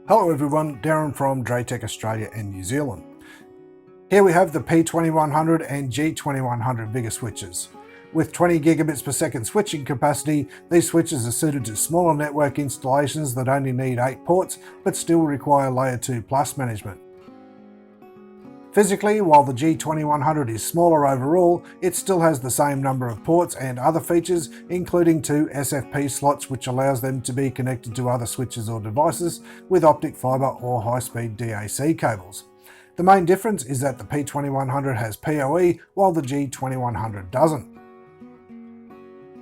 Hello everyone, Darren from DrayTek Australia and New Zealand. Here we have the P2100 and G2100 VigorSwitches. With 20 gigabits per second switching capacity, these switches are suited to smaller network installations that only need 8 ports but still require Layer 2 Plus management. Physically, while the G2100 is smaller overall, it still has the same number of ports and other features, including 2 SFP slots which allows them to be connected to other switches or devices with optic fibre or high-speed DAC cables. The main difference is that the P2100 has PoE while the G2100 doesn't.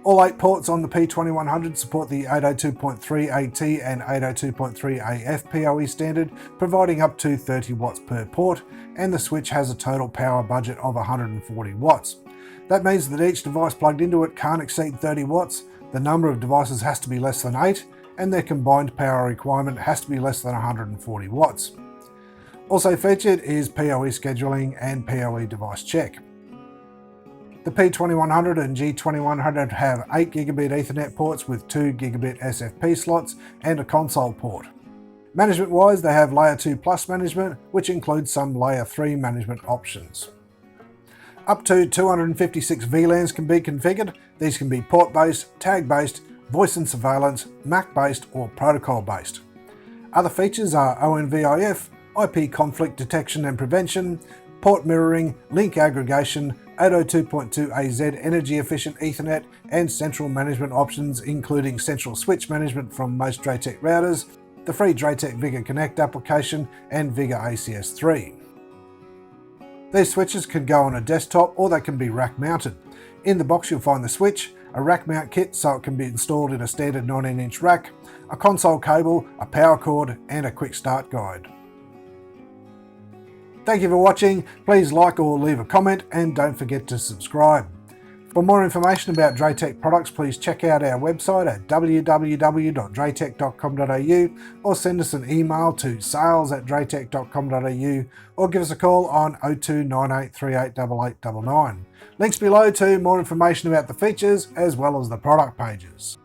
All 8 ports on the P2100 support the 802.3 AT and 802.3 AF PoE standard, providing up to 30 watts per port, and the switch has a total power budget of 140 watts. That means that each device plugged into it can't exceed 30 watts, the number of devices has to be less than 8, and their combined power requirement has to be less than 140 watts. Also featured is PoE scheduling and PoE device check. The P2100 and G2100 have 8 gigabit Ethernet ports with 2 gigabit SFP slots and a console port. Management wise, they have Layer 2 Plus management, which includes some Layer 3 management options. Up to 256 VLANs can be configured. These can be port based, tag based, voice and surveillance, MAC based or protocol based. Other features are ONVIF, IP conflict detection and prevention, port mirroring, link aggregation, 802.2 AZ energy efficient Ethernet, and central management options including central switch management from most DrayTek routers, the free DrayTek Vigor Connect application, and Vigor ACS3. These switches can go on a desktop or they can be rack mounted. In the box you'll find the switch, a rack mount kit so it can be installed in a standard 19-inch rack, a console cable, a power cord, and a quick start guide. Thank you for watching. Please like or leave a comment and don't forget to subscribe. For more information about DrayTek products, please check out our website at www.draytek.com.au or send us an email to sales@draytek.com.au or give us a call on 0298388899. Links below to more information about the features as well as the product pages.